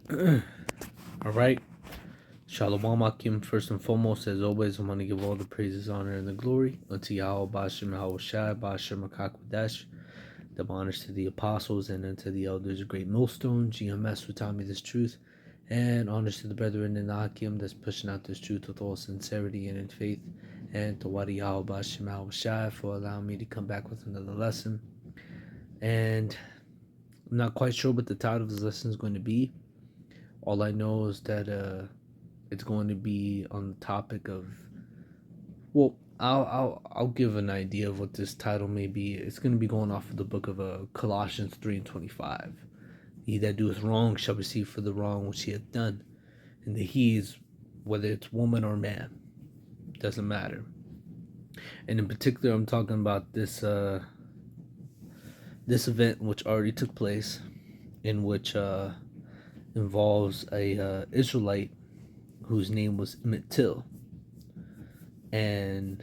All right. Shalom Akim. First and foremost, as always, I want to give all the praises, honor, and the glory unto YAHAWASHI, YAHAWASHI, Bashir Makakwadash. The honors to the apostles and unto the elders of Great Millstone, GMS, who taught me this truth. And honors to the brethren in the Akim that's pushing out this truth with all sincerity and in faith. And to Wadi YAHAWASHI, YAHAWASHI for allowing me to come back with another lesson. And I'm not quite sure what the title of this lesson is going to be. All I know is that it's going to be on the topic of, well, I'll give an idea of what this title may be. It's going to be going off of the book of Colossians 3:25. He that doeth wrong shall receive for the wrong which he hath done, and the he is whether it's woman or man, doesn't matter. And in particular, I'm talking about this event which already took place, in which involves a Israelite whose name was Emmett Till. And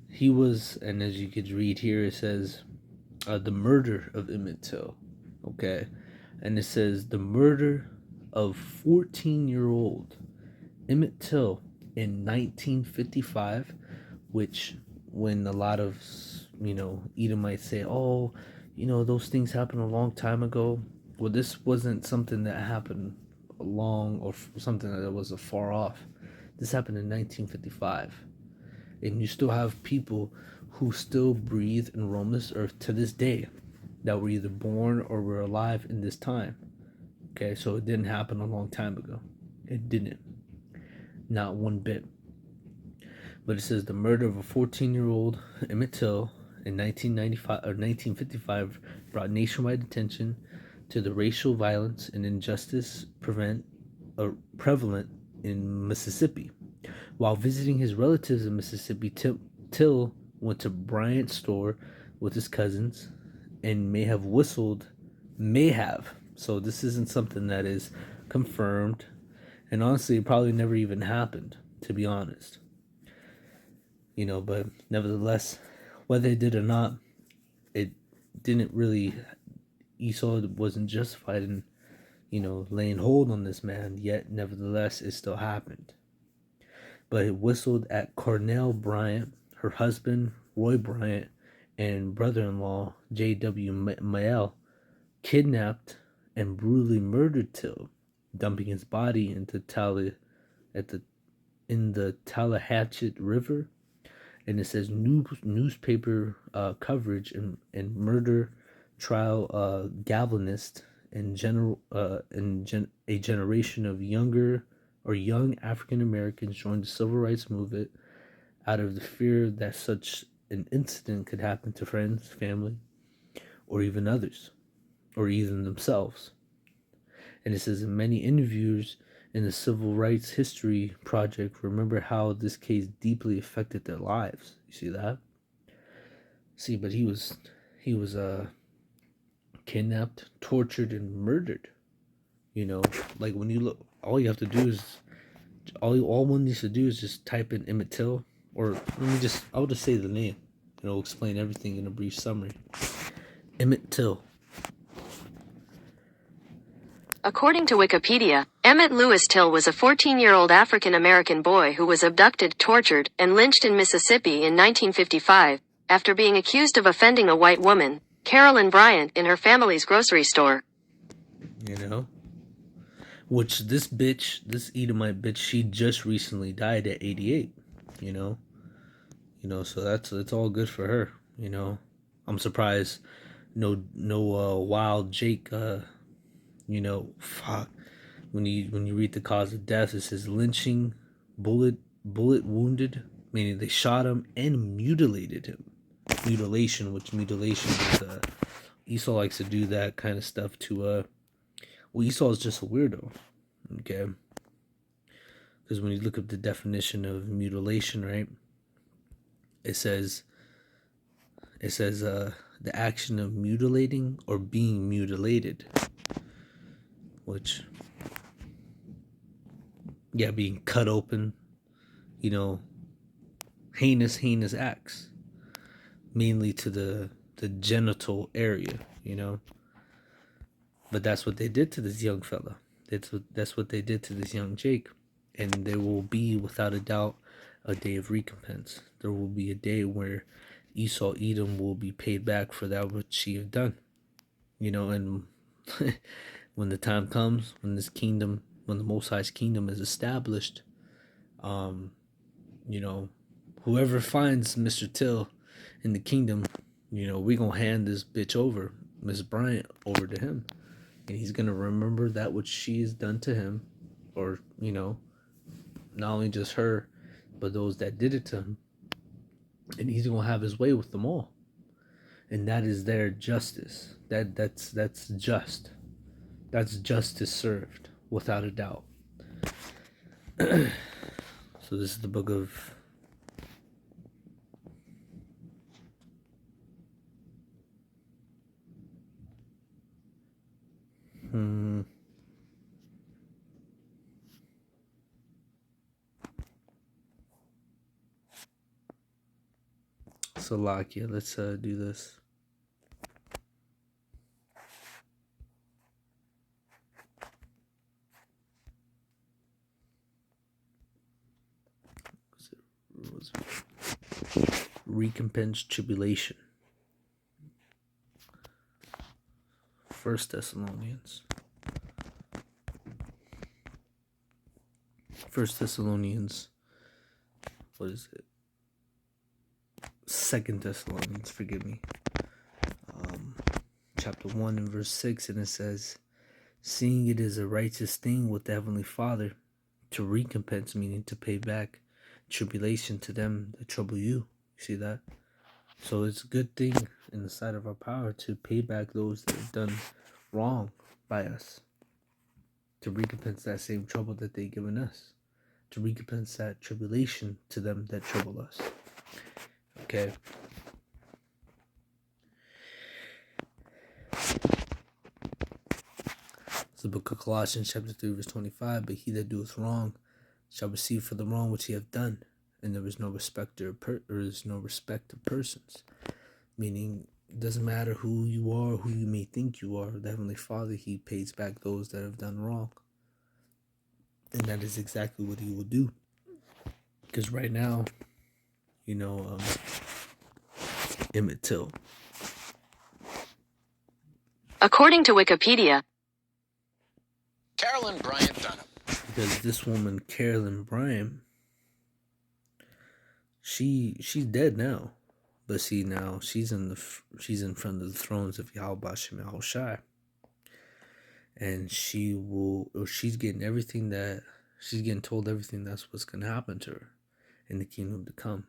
he was, and as you could read here, it says the murder of Emmett Till. Okay. And it says the murder of 14-year-old Emmett Till in 1955, which, when a lot of, Edomites say, oh, those things happened a long time ago. Well, this wasn't something that happened long or something that was far off. This happened in 1955. And you still have people who still breathe and roam this earth to this day that were either born or were alive in this time. Okay, so it didn't happen a long time ago. It didn't. Not one bit. But it says the murder of a 14-year-old Emmett Till in 1955 brought nationwide attention to the racial violence and injustice prevalent in Mississippi. While visiting his relatives in Mississippi, Till went to Bryant's store with his cousins and may have. So this isn't something that is confirmed. And honestly, it probably never even happened, to be honest. But nevertheless, whether it did or not, it didn't really, Esau wasn't justified in, laying hold on this man, yet nevertheless, it still happened. But it whistled at Cornell Bryant, her husband, Roy Bryant, and brother-in-law, J.W. Mael, kidnapped and brutally murdered Till, dumping his body into the Tallahatchie River. And it says newspaper coverage and murder trial galvanized a generation of young African Americans joined the civil rights movement out of the fear that such an incident could happen to friends, family, or even others, or even themselves. And it says in many interviews in the Civil Rights History Project, remember how this case deeply affected their lives. You see that? But he was kidnapped, tortured, and murdered. Like when you look, all one needs to do is just type in Emmett Till, or I'll just say the name. Explain everything in a brief summary. Emmett Till. According to Wikipedia, Emmett Lewis Till was a 14-year-old African-American boy who was abducted, tortured, and lynched in Mississippi in 1955, after being accused of offending a white woman, Carolyn Bryant, in her family's grocery store. Which this Edomite bitch, she just recently died at 88, so that's all good for her, I'm surprised no Wild Jake, fuck. When you read the cause of death, it says lynching, bullet wounded, meaning they shot him and mutilated him. Mutilation is Esau likes to do that kind of stuff to Esau is just a weirdo, okay? Because when you look up the definition of mutilation, right, it says the action of mutilating or being mutilated, which, being cut open, heinous acts, mainly to the genital area, But that's what they did to this young fella. That's what they did to this young Jake. And there will be, without a doubt, a day of recompense. There will be a day where Esau Edom will be paid back for that which she have done. And when the time comes, when the Most High's kingdom is established, um, whoever finds Mr. Till in the kingdom, we gonna hand this bitch over, Miss Bryant, over to him. And he's gonna remember that which she has done to him, or, not only just her, but those that did it to him. And he's gonna have his way with them all. And that is their justice. That's just. That's justice served, without a doubt. So this is the book of Salakia. Let's do this. Was it recompense tribulation. First Thessalonians. What is it? Second Thessalonians, forgive me. Chapter 1 and verse 6, and it says, seeing it is a righteous thing with the Heavenly Father to recompense, meaning to pay back tribulation to them that trouble you. You see that? So it's a good thing in the sight of our power to pay back those that have done wrong by us, to recompense that same trouble that they've given us, to recompense that tribulation to them that trouble us. Okay. It's the book of Colossians chapter 3 verse 25. But he that doeth wrong shall receive for the wrong which he hath done, and there is no respect of persons. Meaning, it doesn't matter who you are, who you may think you are. The Heavenly Father, he pays back those that have done wrong. And that is exactly what he will do. Because right now, Emmett Till. According to Wikipedia, Carolyn Bryant Dunham. Because this woman, Carolyn Bryant, she's dead now. But see, now she's in front of the thrones of YAHAWASHI, YAHAWASHI. And she's getting told everything that's what's going to happen to her in the kingdom to come.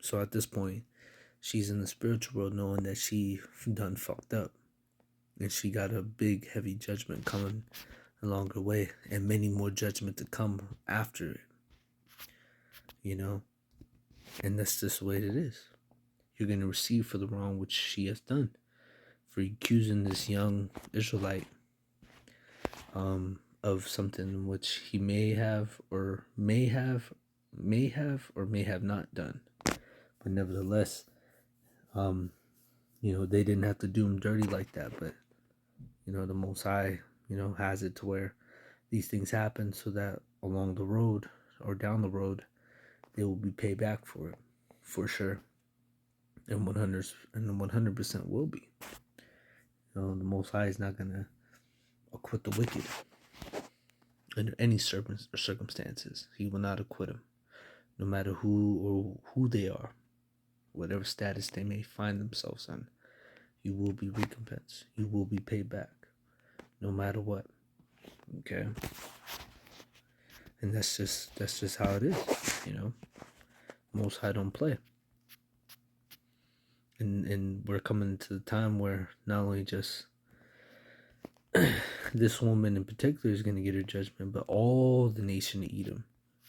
So at this point, she's in the spiritual world knowing that she done fucked up. And she got a big, heavy judgment coming along her way. And many more judgment to come after it. And that's just the way it is. You're going to receive for the wrong which she has done. For accusing this young Israelite of something which he may have not done. But nevertheless, they didn't have to do him dirty like that. But, the Most High, has it to where these things happen so that along the road or down the road, they will be paid back for it, for sure. And 100% will be. The Most High is not going to acquit the wicked under any circumstances. He will not acquit them, no matter who they are, whatever status they may find themselves in. You will be recompensed. You will be paid back, no matter what. Okay, and that's just how it is. Most High don't play. And we're coming to the time where not only just this woman in particular is going to get her judgment, but all the nation of Edom,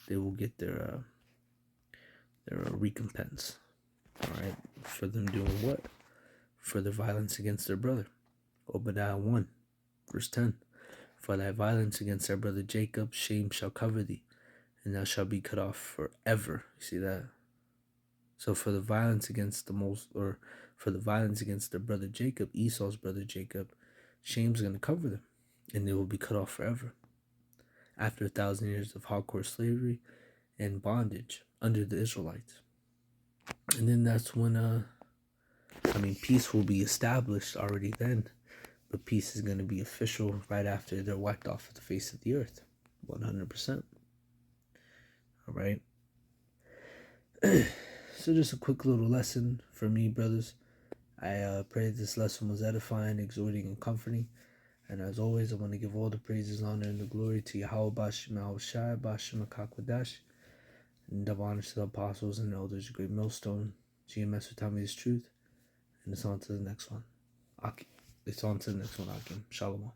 they will get their recompense. All right, for them doing what? For their violence against their brother. Obadiah 1, verse 10. For thy violence against thy brother Jacob, shame shall cover thee, and thou shalt be cut off forever. You see that? So for the violence against their brother Jacob, Esau's brother Jacob, shame's going to cover them. and they will be cut off forever after 1,000 years of hardcore slavery and bondage under the Israelites. And then that's when peace will be established already then, but peace is going to be official right after they're wiped off the face of the earth, 100%. All right. So just a quick little lesson for me, brothers. I pray this lesson was edifying, exhorting, and comforting. And as always, I want to give all the praises, honor, and the glory to YAHAWASHI, YAHAWASHI, Makakwadash, and double honors to the apostles and elders, great millstone. GMS will tell me this truth. And it's on to the next one. It's on to the next one, Akim. Shalom.